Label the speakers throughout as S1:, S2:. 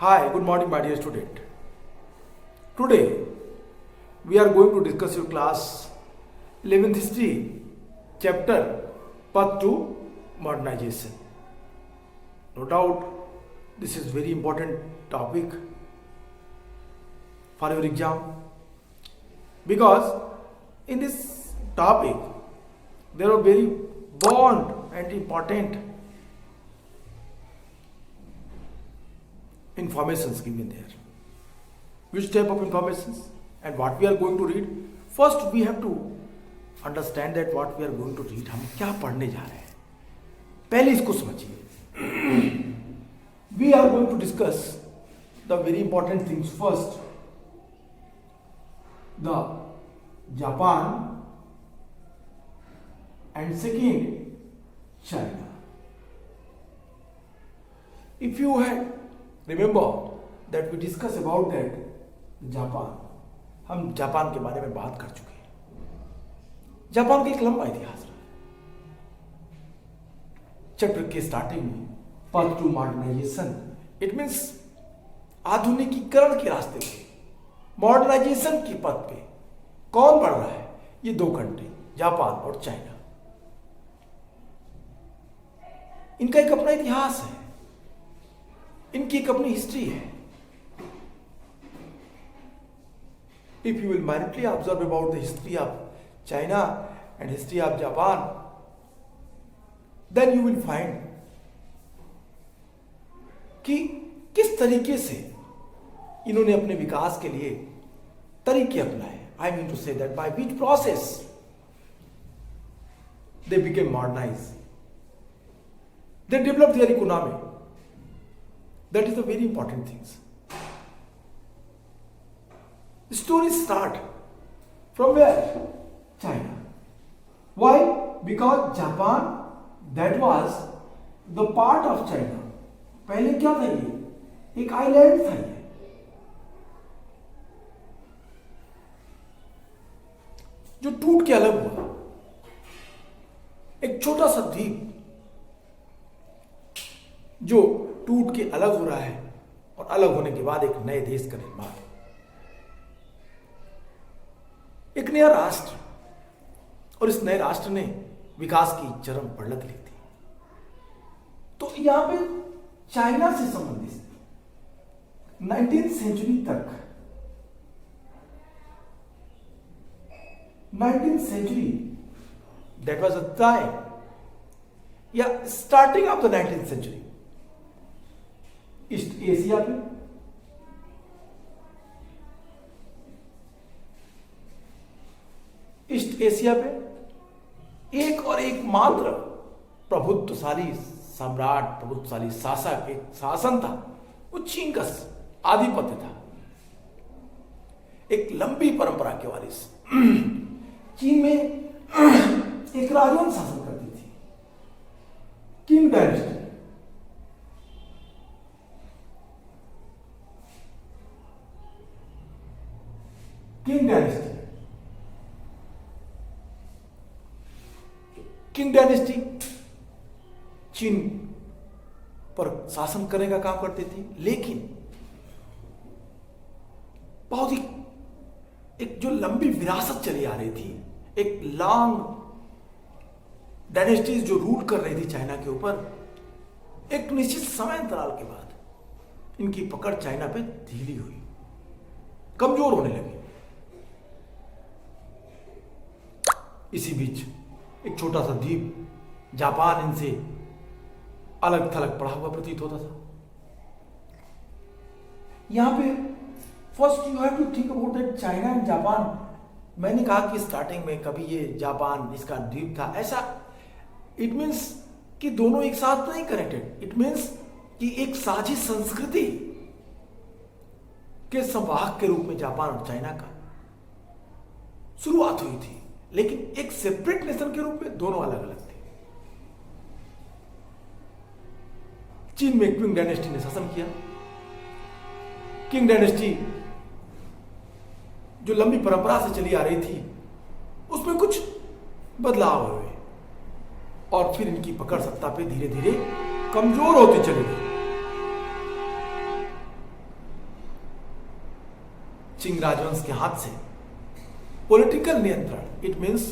S1: Hi, good morning, my dear student. Today we are going to discuss your class 11th history chapter Path to Modernization. No doubt this is very important topic for your exam because in this topic there are very bond and important informations given there. Which type of informations and what we are going to read? First we have to understand that what we are going to read, हम क्या पढ़ने जा रहे हैं, पहले इसको समझिए. We are going to discuss the very important things. First, the Japan, and second, China. If you had remember that we discussed about that Japan, हम जापान के बारे में बात कर चुके हैं. जापान का एक लंबा इतिहास रहा है. चैप्टर के स्टार्टिंग में path to modernization, it means आधुनिकीकरण के रास्ते पे, मॉडर्नाइजेशन के पथ पे कौन बढ़ रहा है? ये दो कंट्री, जापान और चाइना. इनका एक अपना इतिहास है, इनकी एक अपनी हिस्ट्री है. If you will minutely observe about the history of China and history of Japan, then you will find कि किस तरीके से इन्होंने अपने विकास के लिए तरीके अपनाए. I mean to say that by which process they became modernized. They developed their economy. That is the very important things. The stories start from where? China. Why? Because Japan, that was the part of China. पहले क्या था ये? एक island था ये. जो टूट के अलग हुआ. एक छोटा सा द्वीप जो टूट के अलग हो रहा है और अलग होने के बाद एक नए देश का निर्माण, एक नया राष्ट्र, और इस नए राष्ट्र ने विकास की चरम बढ़त ली थी. तो यहां पे चाइना से संबंधित 19th सेंचुरी तक, 19th century, that was a time, या starting of the 19th century, East Asia पे ईस्ट एशिया पे एक और एक मात्र प्रभुत्वशाली सम्राट, प्रभुत्वशाली शासक, एक शासन था. वो चीन का आधिपत्य था. एक लंबी परंपरा के वारिस. चीन में एक राजवंश शासन करती थी, king dynasty. King dynasty, king dynasty चीन पर शासन करने का काम करती थी, लेकिन बहुत ही एक जो लंबी विरासत चली आ रही थी, एक लॉन्ग डायनेस्टीज जो रूल कर रही थी चाइना के ऊपर, एक निश्चित समय अंतराल के बाद इनकी पकड़ चाइना पे ढीली हुई, कमजोर होने लगी. इसी बीच एक छोटा सा द्वीप जापान इनसे अलग थलग पड़ा हुआ प्रतीत होता था. यहां पे first you have to think about that China and Japan. मैंने कहा कि स्टार्टिंग में कभी ये जापान इसका द्वीप था, ऐसा इट मीन्स कि दोनों एक साथ नहीं कनेक्टेड. इट मीन्स कि एक साझी संस्कृति के संवाहक के रूप में जापान और चाइना का शुरुआत हुई थी, लेकिन एक सेपरेट नेशन के रूप में दोनों अलग अलग थे. चीन में क्विंग डायनेस्टी ने शासन किया. किंग डायनेस्टी जो लंबी परंपरा से चली आ रही थी, उसमें कुछ बदलाव हुए और फिर इनकी पकड़ सत्ता पे धीरे धीरे कमजोर होती चली गई. चिंग राजवंश के हाथ से पॉलिटिकल नियंत्रण, it means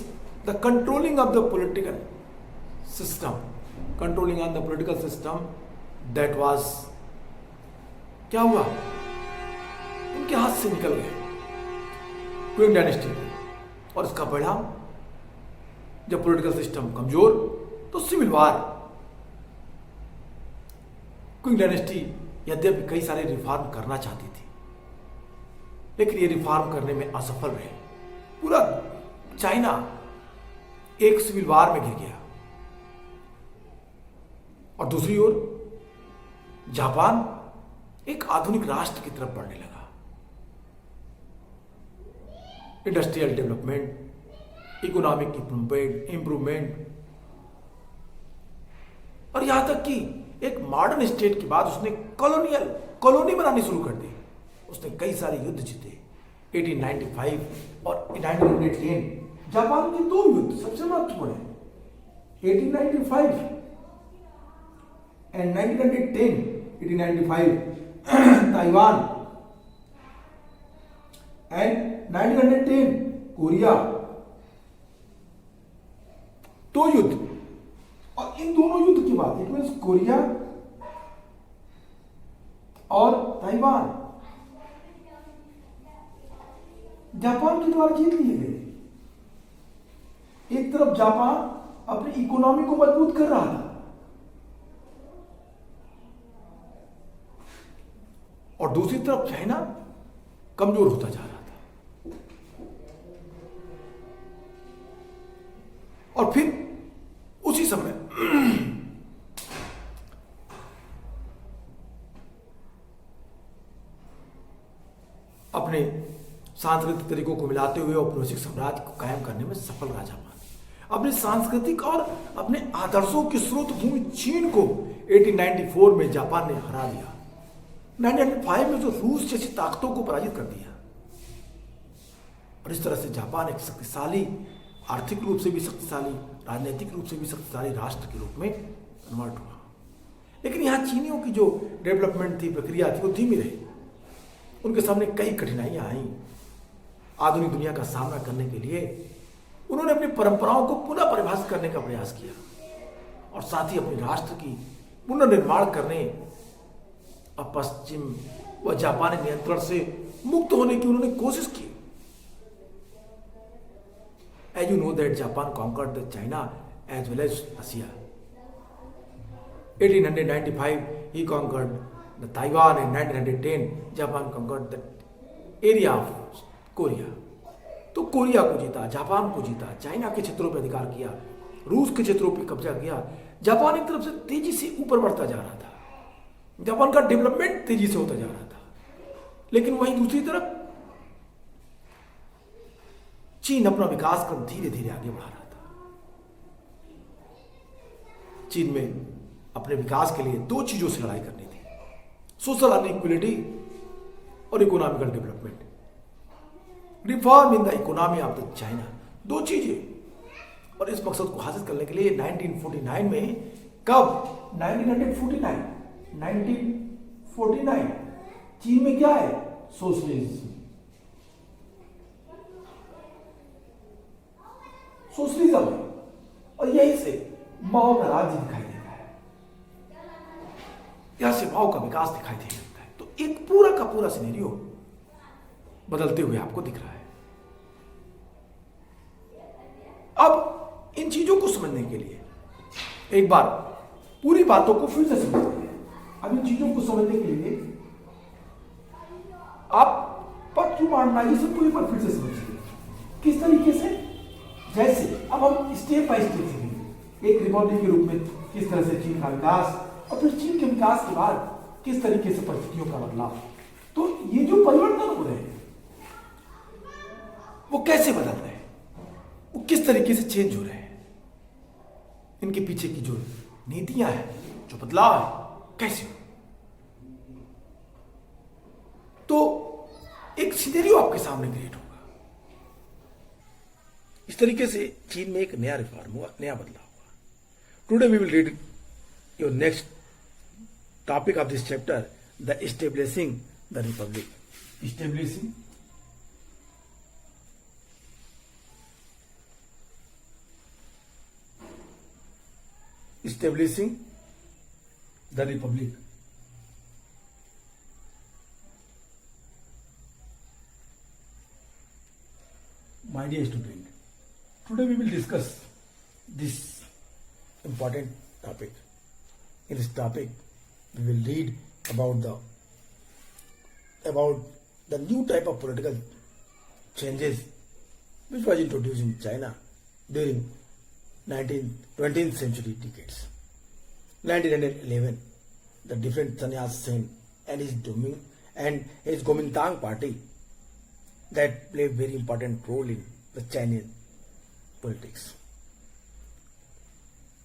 S1: the controlling of the political system, controlling on the political system, that was, क्या हुआ, उनके हाथ से निकल गए क्विंग डायनेस्टी। और इसका परिणाम, जब पॉलिटिकल सिस्टम कमजोर तो सिविल वार। क्विंग डायनेस्टी यद्यपि कई सारे रिफॉर्म करना चाहती थी, लेकिन ये रिफॉर्म करने में असफल रहे। पूरा चाइना एक सिविल वार में गिर गया। और दूसरी ओर जापान एक आधुनिक राष्ट्र की तरफ बढ़ने लगा। इंडस्ट्रियल डेवलपमेंट, इकोनॉमिक इंप्रूवमेंट, और यहां तक कि एक मॉडर्न स्टेट के बाद उसने कॉलोनी बनानी शुरू कर दी। उसने कई सारे युद्ध जीते। 1895 और 1910 जापान के दो युद्ध सबसे महत्वपूर्ण है, 1895 एंड 1910। 1895 ताइवान एंड 1910 कोरिया, दो युद्ध। और इन दोनों युद्ध के बाद, इट मीन्स कोरिया और ताइवान, जापान के द्वारा जीत लिए गए। एक तरफ जापान अपनी इकोनॉमी को मजबूत कर रहा था, और दूसरी तरफ चाइना कमजोर होता जा रहा था। और फिर उसी समय अपने सांस्कृतिक तरीकों को मिलाते हुए औपनिवेशिक साम्राज्य को कायम करने में सफल रहा जापान। अपने सांस्कृतिक और अपने आदर्शों की स्रोत भूमि चीन को 1894 में जापान ने हरा दिया। 1905 में तो रूस जैसी ताकतों को पराजित कर दिया। और इस तरह से जापान एक शक्तिशाली, आर्थिक रूप से भी शक्तिशाली, राजनीतिक रूप से भी शक्तिशाली राष्ट्र के रूप में कन्वर्ट हुआ। लेकिन यहाँ चीनियों की जो डेवलपमेंट थी, प्रक्रिया थी, वो धीमी रही। उनके सामने कई कठिनाइयां आई। आधुनिक दुनिया का सामना करने के लिए उन्होंने अपनी परंपराओं को पुनः परिभाषित करने का प्रयास किया, और साथ ही अपने राष्ट्र की पुनर्निर्माण करने और पश्चिम व जापानी नियंत्रण से मुक्त होने की उन्होंने कोशिश की। As you know that Japan conquered the China as well as Russia. 1895 he conquered the Taiwan, and 1910 Japan conquered the area of Korea. तो कोरिया को जीता, जापान को जीता, चाइना के क्षेत्रों पर अधिकार किया, रूस के क्षेत्रों पर कब्जा किया। जापान एक तरफ से तेजी से ऊपर बढ़ता जा रहा था, जापान का डेवलपमेंट तेजी से होता जा रहा था। लेकिन वहीं दूसरी तरफ चीन अपना विकास क्रम धीरे धीरे आगे बढ़ा रहा था। चीन में अपने विकास के लिए दो चीजों से लड़ाई करनी थी, सोशल अनइक्वलिटी और economical development, reform in the economy of the China, दो चीजें। और इस मकसद को हासिल करने के लिए 1949 में, कब 1949 चीन में क्या है, सोशलिज्म। सोशलिज्म है, और यहीं से माओ का राज्य दिखाई देता है, यहां से माओ का विकास दिखाई देने लगता है। तो एक पूरा का पूरा सिनेरियो बदलते हुए आपको दिख रहा है। अब इन चीजों को समझने के लिए एक बार पूरी बातों को फिर से समझते हैं। अब इन चीजों को समझने के लिए आप पॉपुलाराइजेशन को एक बार फिर से समझिए। किस तरीके से, जैसे अब हम स्टेप बाय स्टेप सीखेंगे। एक रिपब्लिक के रूप में किस तरह से चीन का विकास, और फिर चीन के विकास के बाद किस तरीके से परिस्थितियों का बदलाव। तो ये जो परिवर्तन हो रहे हैं वो कैसे बदल रहे हैं, वो किस तरीके से चेंज हो रहे हैं, इनके पीछे की जो नीतियां हैं, जो बदलाव है, कैसे हो। तो एक सिनेरियो आपके सामने क्रिएट होगा। इस तरीके से चीन में एक नया रिफॉर्म हुआ, नया बदलाव हुआ। Today we will read your next topic of this chapter, the establishing the republic. Establishing establishing the republic. My dear student, today we will discuss this important topic. In this topic, we will read about the new type of political changes which was introduced in China during 20th century decades. 1911, the different Sannyas Sen and his Kuomintang party that played very important role in the Chinese politics.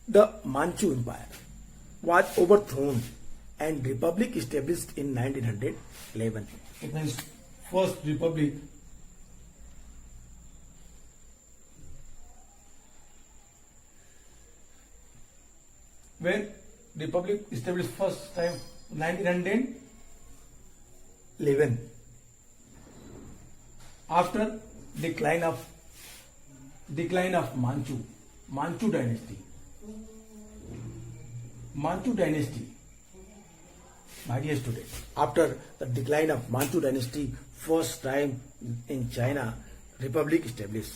S1: The Manchu Empire was overthrown and republic established in 1911. It means first republic when republic established first time 1911 after decline of Manchu dynasty. Manchu dynasty, my dear students, after the decline of Manchu dynasty, first time in China, republic established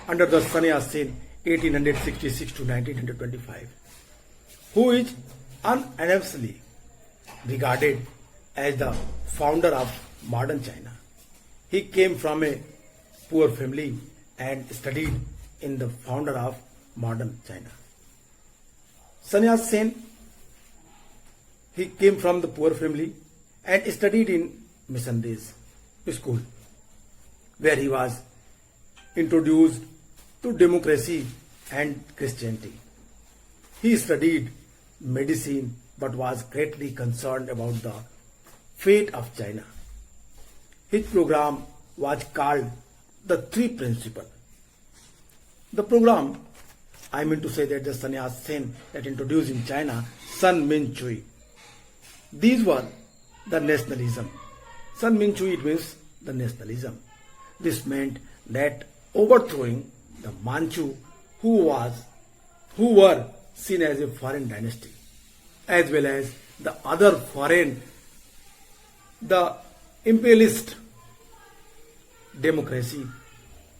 S1: under the Sannyas Sen 1866 to 1925, who is unanimously regarded as the founder of modern China. He came from a poor family and studied in the founder of modern China. Sannyas Sen, he came from the poor family and studied in missionaries school, where he was introduced to democracy and Christianity. He studied medicine but was greatly concerned about the fate of China. His program was called the Three Principles. The program, I mean to say that the Sannyas Sen that introduced in China, Sun Min Chui. These were the nationalism. Sun Min Chui, it means the nationalism. This meant that overthrowing the Manchu who were seen as a foreign dynasty, as well as the other the imperialist democracy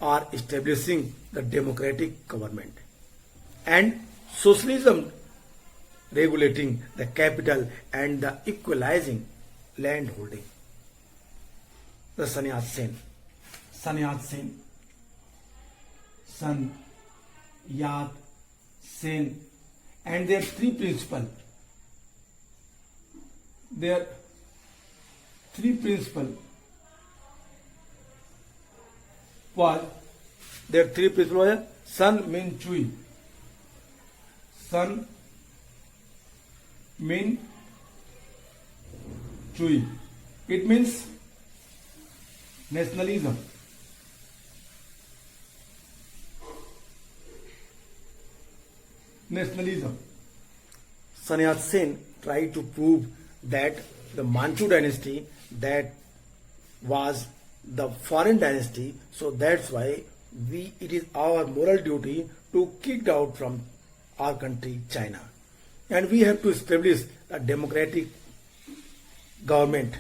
S1: are establishing the democratic government, and socialism regulating the capital and the equalizing land holding. The Sannyas Sen, Sun Yat Sen, and their three principles. Their three principles was Sun Min Chui. Sun Min Chui. It means nationalism. Sannyas Sen tried to prove that the Manchu dynasty that was the foreign dynasty, so that's why it is our moral duty to kick out from our country, China, and we have to establish a democratic government.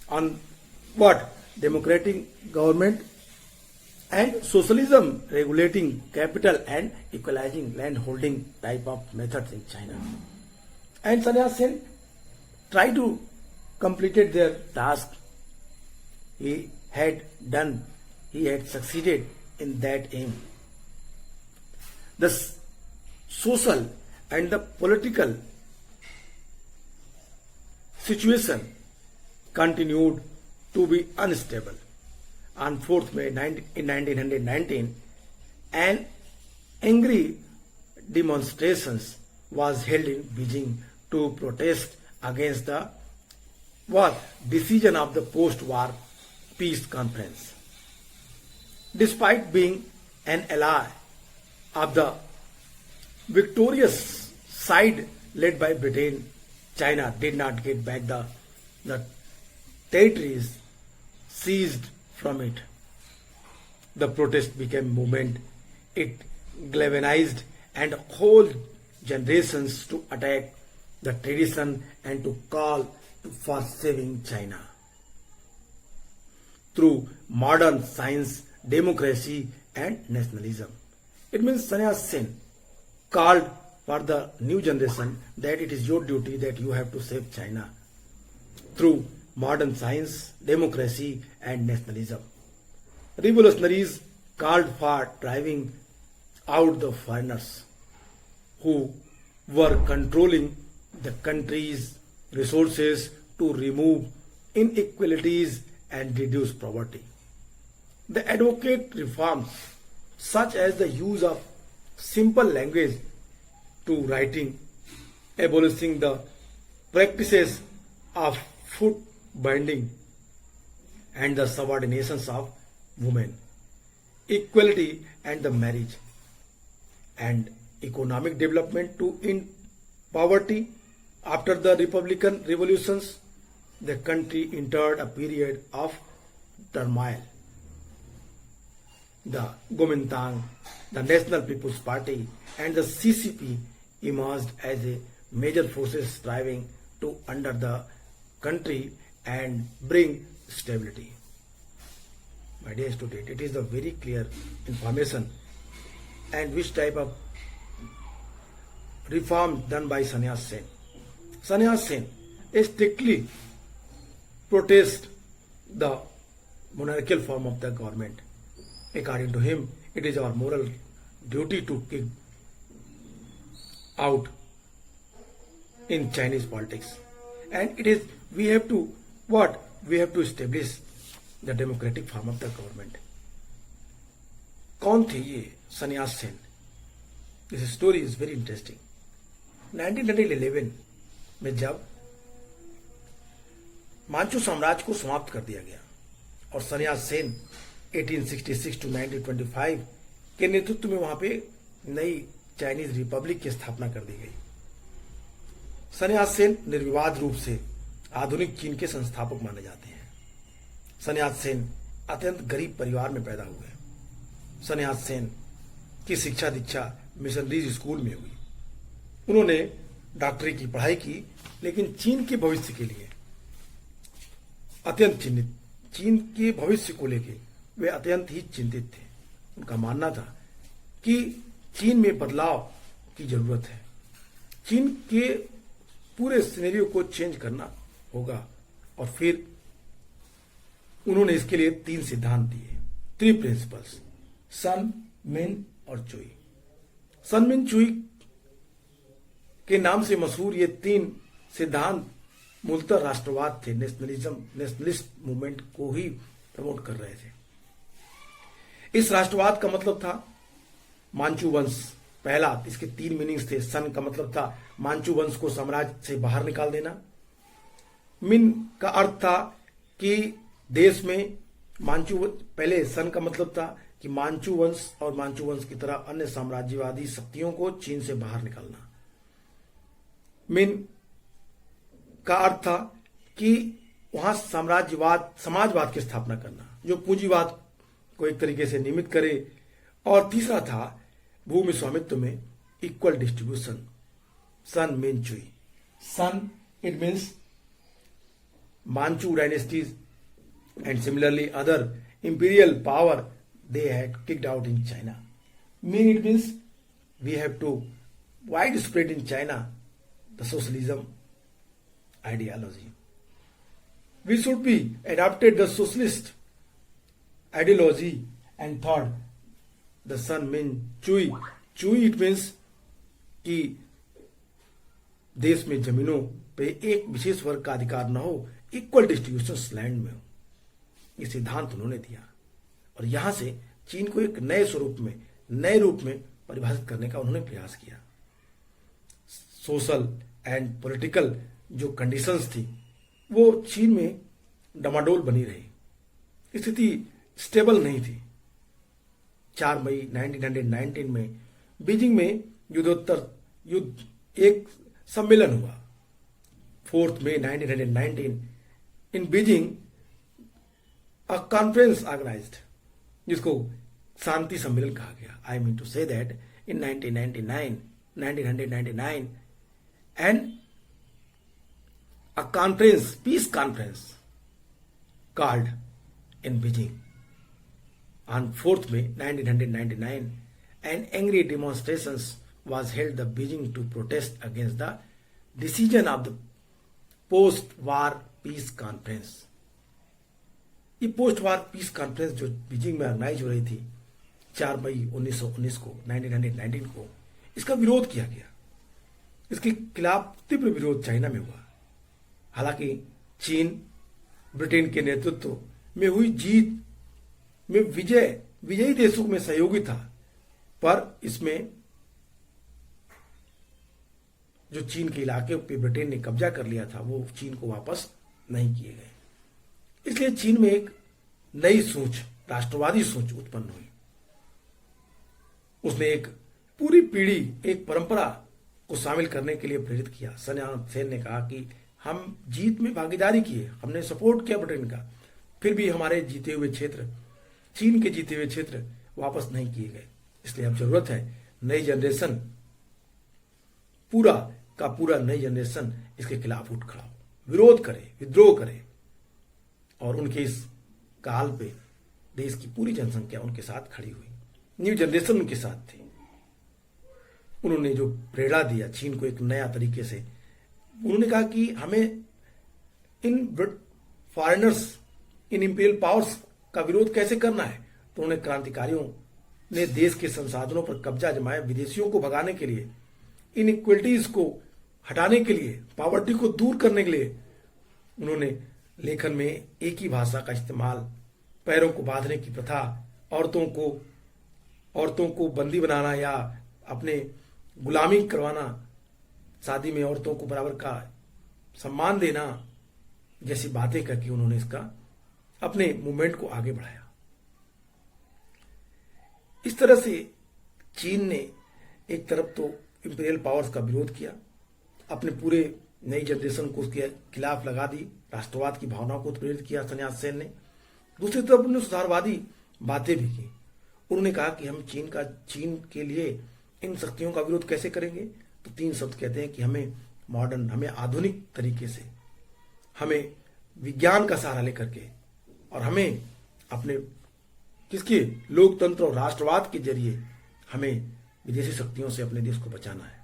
S1: On what? Democratic government and socialism regulating capital and equalizing land holding type of methods in China. And Sannyas Sen tried to completed their task. He had succeeded in that aim. The social and the political situation continued to be unstable. On 4th May in 1919, an angry demonstrations was held in Beijing to protest against the decision of the post-war peace conference. Despite being an ally of the victorious side led by Britain, China did not get back the territories seized from it. The protest became movement. It galvanized and whole generations to attack the tradition and to call for saving China. Through modern science, democracy and nationalism. It means Sannyas Sen called for the new generation that it is your duty that you have to save China through modern science, democracy and nationalism. Revolutionaries called for driving out the foreigners who were controlling the country's resources to remove inequalities and reduce poverty. They advocate reforms such as the use of simple language to writing, abolishing the practices of foot binding and the subordinations of women, equality and the marriage, and economic development to end poverty. After the Republican revolutions, the country entered a period of turmoil. The Kuomintang, the National People's Party and the CCP emerged as a major forces striving to under the country and bring stability. My dear student, it is a very clear information and which type of reform done by Sannyas Sen. Sannyas Sen strictly protest the monarchical form of the government. According to him, it is our moral duty to kick out in Chinese politics. And it is, we have to, what? We have to establish the democratic form of the government. कौन थे ये सन्यास Sen? This story is very interesting. 1911 में जब Manchu साम्राज्य को समाप्त कर दिया गया और सन्यास सेन 1866 to 1925 के नेतृत्व में वहां पे नई चाइनीज रिपब्लिक की स्थापना कर दी गई। सन्यास सेन निर्विवाद रूप से आधुनिक चीन के संस्थापक माने जाते हैं। सन्यास सेन अत्यंत गरीब परिवार में पैदा हुए। सन्यास सेन की शिक्षा दीक्षा मिशनरीज स्कूल में हुई। उन्होंने डॉक्टरी की पढ़ाई की, लेकिन चीन के भविष्य के लिए अत्यंत चिंतित, चीन के भविष्य को लेकर वे अत्यंत ही चिंतित थे। उनका मानना था कि चीन में बदलाव की जरूरत है, चीन के पूरे सिनेरियो को चेंज करना होगा। और फिर उन्होंने इसके लिए 3 सिद्धांत दिए, 3 प्रिंसिपल्स, सन, मिन और चुई। सन, मिन, चुई के नाम से मशहूर ये 3 सिद्धांत मूलतः राष्ट्रवाद थे, नेशनलिस्ट मूवमेंट को ही प्रमोट कर रहे थे। इस राष्ट्रवाद का मतलब था मांचू वंश, पहला, इसके 3 मीनिंग्स थे। सन का मतलब था मांचू वंश को साम्राज्य से बाहर निकाल देना। मिन का अर्थ था कि देश में मांचू, पहले सन का मतलब था कि मांचू वंश और मांचू वंश की तरह अन्य साम्राज्यवादी शक्तियों को चीन से बाहर निकालना। मिन का अर्थ था कि वहां साम्राज्यवाद, समाजवाद की स्थापना करना जो पूंजीवाद को एक तरीके से नियमित करे। और तीसरा था भूमि स्वामित्व में equal distribution, San, Min, Chui. San, it means Manchu dynasties and similarly other imperial power they had kicked out in China. Mean it means we have to widespread in China the socialism ideology. We should be adopted the socialist ideology. And third, the Sun mean Chui. Chui it means कि देश में जमीनों पे एक विशेष वर्ग का अधिकार न हो, इक्वल डिस्ट्रीब्यूशन लैंड में हो। ये सिद्धांत उन्होंने दिया और यहां से चीन को एक नए स्वरूप में, नए रूप में परिभाषित करने का उन्होंने प्रयास किया। सोशल एंड पॉलिटिकल जो कंडीशंस थी वो चीन में डमाडोल बनी रही, स्थिति स्टेबल नहीं थी। 4 मई 1919 में बीजिंग में युद्धोत्तर युद्ध एक सम्मेलन हुआ। 4 May 1919 in Beijing a conference organized, जिसको शांति सम्मेलन कहा गया। I mean to say that in 1999 1999, and a conference, peace conference, called in Beijing on 4th May 1999, and angry demonstrations was held in Beijing to protest against the decision of the post-war peace conference. ये post वार piece conference जो Beijing में organise हो रही थी 4 May 1919 को 1919 को, इसका विरोध किया गया। इसके खिलाफ तीव्र विरोध चाइना में हुआ। हालांकि चीन, ब्रिटेन के नेतृत्व में हुई जीत में विजयी देशों में सहयोगी था, पर इसमें जो चीन के इलाके पे ब्रिटेन ने कब्जा कर लिया था वो चीन को वापस नहीं किए गए। इसलिए चीन में एक नई सोच, राष्ट्रवादी सोच उत्पन्न हुई। उसने एक पूरी पीढ़ी, एक परंपरा को शामिल करने के लिए प्रेरित किया। सन यात सेन ने कहा कि हम जीत में भागीदारी किए, हमने सपोर्ट किया ब्रिटेन का, फिर भी हमारे जीते हुए क्षेत्र, चीन के जीते हुए क्षेत्र वापस नहीं किए गए। इसलिए अब जरूरत है नई जनरेशन, पूरा का पूरा नई जनरेशन इसके खिलाफ उठ खड़ा हो, विरोध करे, विद्रोह करे। और उनके इस काल पे देश की पूरी जनसंख्या उनके साथ खड़ी हुई, न्यू जनरेशन उनके साथ थी। उन्होंने जो प्रेरणा दिया चीन को एक नया तरीके से, उन्होंने कहा कि हमें इन फॉरेनर्स, इन इंपीरियल पावर्स का विरोध कैसे करना है। तो उन्होंने क्रांतिकारियों ने देश के संसाधनों पर कब्जा जमाया, विदेशियों को भगाने के लिए, इनइक्वलिटीज को हटाने के लिए, पॉवर्टी को दूर करने के लिए उन्होंने लेखन में एक ही भाषा का इस्तेमाल, पैरों को बांधने की प्रथा, औरतों को बंदी बनाना या अपने गुलामी करवाना, शादी में औरतों को बराबर का सम्मान देना जैसी बातें करके उन्होंने इसका अपने मूवमेंट को आगे बढ़ाया। इस तरह से चीन ने एक तरफ तो इंपीरियल पावर्स का विरोध किया, अपने पूरे नई जनरेशन को उसके खिलाफ लगा दी, राष्ट्रवाद की भावना को प्रेरित किया सन यात सेन ने। दूसरी तरफ उन्होंने सुधारवादी बातें भी की। उन्होंने कहा कि हम चीन के लिए इन शक्तियों का विरोध कैसे करेंगे। तो 3 शब्द कहते हैं कि हमें मॉडर्न, हमें आधुनिक तरीके से, हमें विज्ञान का सहारा लेकर के, और हमें अपने किसके लोकतंत्र और राष्ट्रवाद के जरिए हमें विदेशी शक्तियों से अपने देश को बचाना है।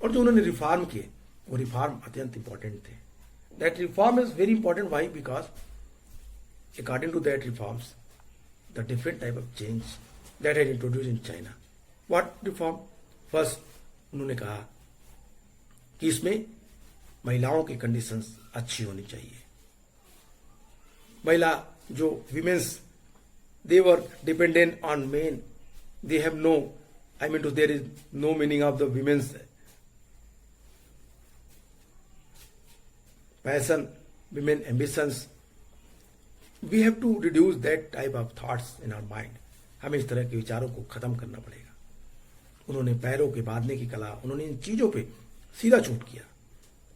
S1: और जो उन्होंने रिफॉर्म किए वो रिफॉर्म अत्यंत इंपॉर्टेंट थे। That reform is very important. Why? Because according to that reforms the different type of change that had introduced in China. What reform? First, उन्होंने कहा कि इसमें महिलाओं की कंडीशंस अच्छी होनी चाहिए। महिला जो women's, they were dependent on men, they have no, there is no meaning of the women's passion, women ambitions. We have to reduce that type of thoughts in our mind. हमें इस तरह के विचारों को खत्म करना पड़ेगा। उन्होंने पैरों के बांधने की कला, उन्होंने इन चीजों पे सीधा चूट किया,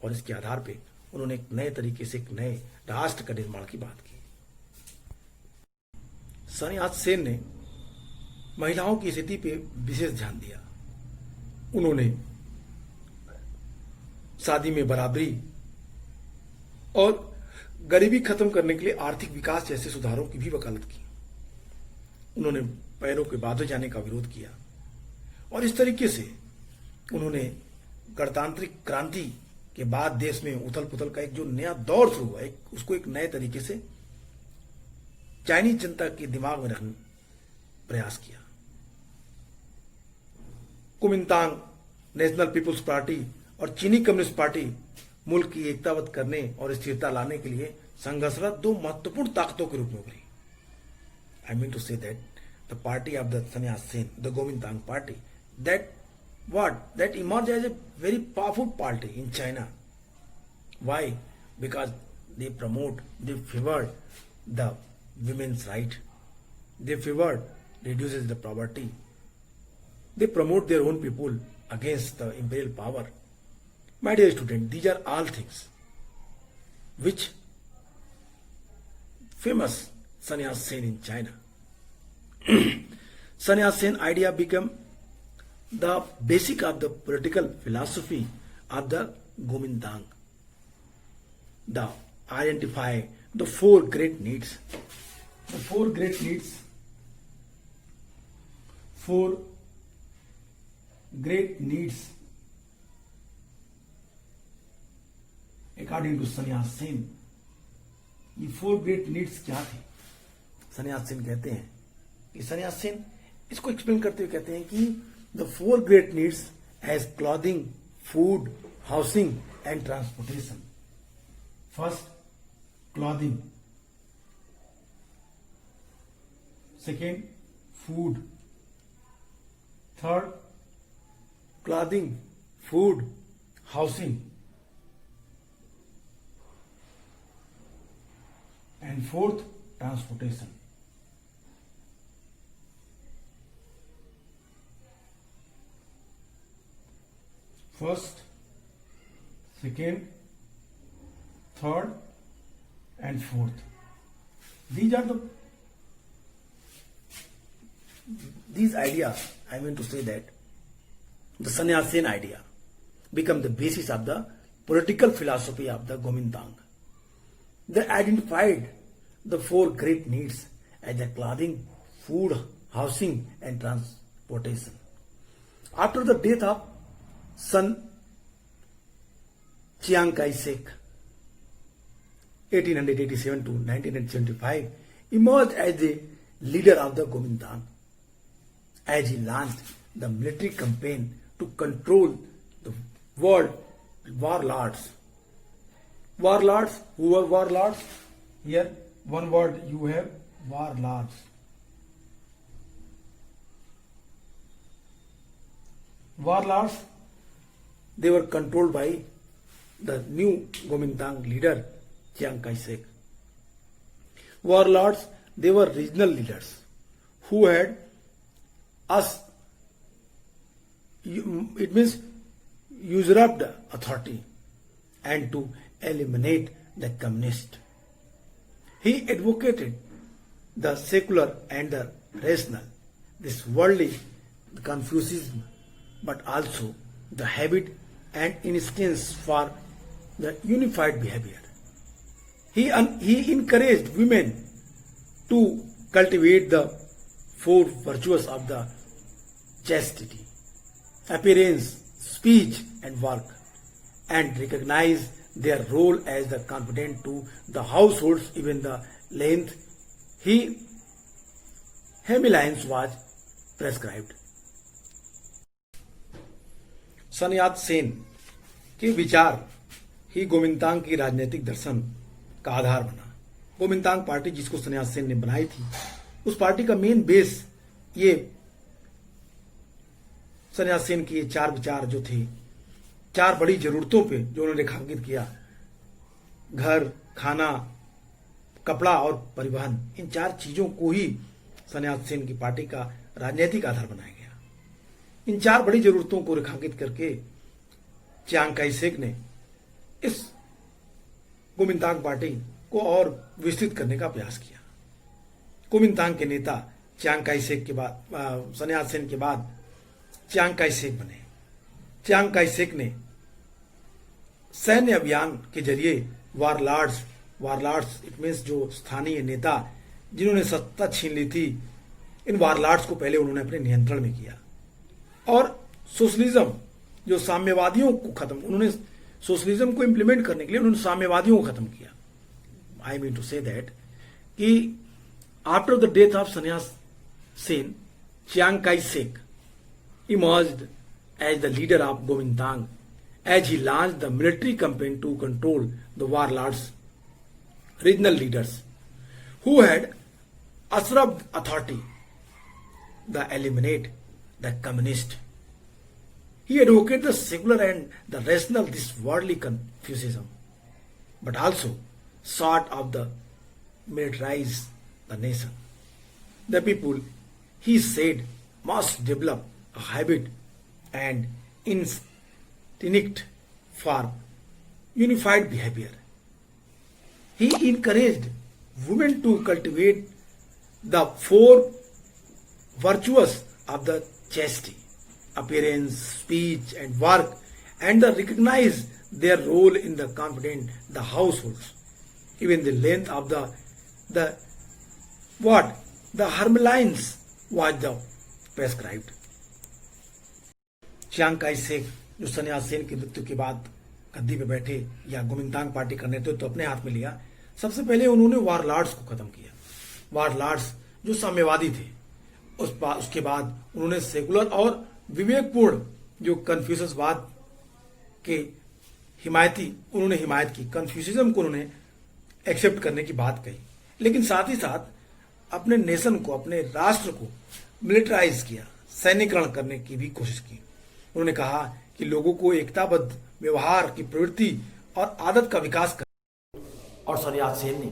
S1: और इसके आधार पे उन्होंने एक नए तरीके से एक नए राष्ट्र का निर्माण की बात की। सन यात सेन ने महिलाओं की स्थिति पे विशेष ध्यान दिया। उन्होंने शादी में बराबरी और गरीबी खत्म करने के लिए आर्थिक विकास जैसे सुधारों की भी वकालत की। उन्होंने पैरों के बांधे जाने का विरोध किया, और इस तरीके से उन्होंने गणतांत्रिक क्रांति के बाद देश में उथल पुथल का एक जो नया दौर शुरू हुआ, उसको एक नए तरीके से चाइनीज जनता के दिमाग में रखने प्रयास किया। कुमिंतांग नेशनल पीपुल्स पार्टी और चीनी कम्युनिस्ट पार्टी मुल्क की एकतावत करने और स्थिरता लाने के लिए संघर्षरत 2 महत्वपूर्ण ताकतों के रूप में उभरी। I mean to say that the party of the Sun Yat Sen, the Kuomintang party, that emerged as a very powerful party in China. Why? Because they favored the women's right. They favored reduces the poverty. They promote their own people against the imperial power. My dear student, these are all things which famous Sun Yat-sen in China. Sun Yat-sen idea became the basic of the political philosophy of the Kuomintang. The identify the four great needs. The four great needs. Four great needs according to Sannyas Sen. ये four great needs क्या थे? सन्यास सेन कहते हैं कि सन्यास सेन इसको explain करते हुए कहते हैं कि the four great needs as clothing, food, housing and transportation. First, clothing. Second, food. Third, clothing, food, housing. And fourth, transportation. First, second, third, and fourth. These are these ideas. I mean to say that the Sannyas Sen idea become the basis of the political philosophy of the Kuomintang. They identified the four great needs as the clothing, food, housing, and transportation. After the death of Sun Chiang Kai-shek, 1887 to 1975, emerged as the leader of the Kuomintang, as he launched the military campaign to control the world warlords. Warlords, who were warlords? Here, one word you have, warlords. Warlords, they were controlled by the new Kuomintang leader, Chiang Kai-shek. Warlords, they were regional leaders who had it means usurped authority and to eliminate the communist. He advocated the secular and the rational, this worldly Confucianism, but also the habit and instincts for the unified behavior. He encouraged women to cultivate the four virtues of the chastity, appearance, speech, and work, and recognize their role as the competent to the households. Even the length hemilines was prescribed. सन्यास सेन के विचार ही गोमिंतांग की राजनीतिक दर्शन का आधार बना. गोमिंतांग party जिसको सन्यास सेन ने बनाई थी, उस पार्टी का मेन बेस ये सन्यास सेन के ये चार विचार जो थे, चार बड़ी जरूरतों पे जो उन्होंने रेखांकित किया, घर, खाना, कपड़ा और परिवहन, इन चार चीजों को ही सन्यास सेन की पार्टी का राजनीतिक आधार बनाया गया. इन चार बड़ी जरूरतों को रेखांकित करके चियांग काई शेक ने इस कुओमिंतांग पार्टी को और विस्तृत करने का प्रयास किया. कुओमिंतांग के नेता चियांग काई शेक के बाद, सन्यास सेन के बाद चियांग काई शेक बने. चियांग काई शेक ने सैन्य अभियान के जरिए वारलॉर्ड्स इट मीन्स जो स्थानीय नेता जिन्होंने सत्ता छीन ली थी, इन वारलॉर्ड्स को पहले उन्होंने अपने नियंत्रण में किया. और सोशलिज्म, जो साम्यवादियों को खत्म, उन्होंने सोशलिज्म को इंप्लीमेंट करने के लिए उन्होंने साम्यवादियों को खत्म किया. I mean to say that कि after the death of Sun Yat sen, Chiang Kai shek emerged as the leader of Kuomintang as he launched the military campaign to control the warlords, regional leaders who had usurped authority, the eliminate the communist. He advocated the secular and the rational, this worldly Confucianism, but also sought of the militarize the nation. The people, he said, must develop a habit and instinct for unified behavior. He encouraged women to cultivate the four virtues of the chastity, appearance, speech, and work, and the recognize their role in the confident the households. Even the length of the what the harmlines was the prescribed. Chiang Kai shake जो सन्यास सेन की मृत्यु के बाद गद्दी पे बैठे या गुमिंगतांग party का नेतृत्व तो अपने हाथ में लिया, सबसे पहले उन्होंने वारलॉर्ड्स को खत्म किया। वारलॉर्ड्स जो साम्यवादी थे, उसके बाद उन्होंने सेकुलर और विवेकपूर्ण जो कन्फ्यूशसवाद के हिमायती उन्होंने हिमायत की, कन्फ्यूशनिज्म को उन्होंने एक्सेप्ट करने की बात कही, लेकिन साथ ही साथ अपने नेशन को, अपने राष्ट्र को मिलिटराइज किया, सैन्यकरण करने की भी कोशिश की। उन्होंने कहा कि लोगों को एकताबद्ध व्यवहार की प्रवृत्ति और आदत का विकास कर, और सन्यास सेन ने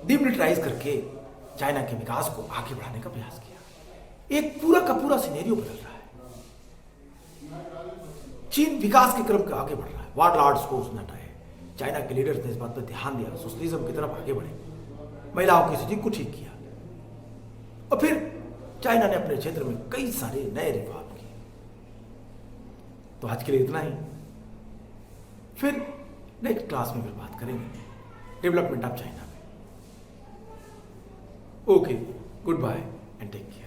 S1: डिमिलिटराइज करके चाइना के विकास को आगे बढ़ाने का प्रयास किया। एक पूरा का पूरा सिनेरियो बदल रहा है। चीन विकास के क्रम के आगे बढ़ रहा है। वारलॉर्ड्स को उसने हटाया। चाइना के लीडर्स ने इस बात पर ध्यान दिया, सोशलिज्म की तरफ आगे बढ़े, महिलाओं की स्थिति को ठीक किया, और फिर चाइना ने अपने क्षेत्र में कई सारे नए रिफॉर्म किए। तो आज के लिए इतना ही, फिर नेक्स्ट क्लास में फिर बात करेंगे डेवलपमेंट ऑफ चाइना में। Okay, goodbye and take care.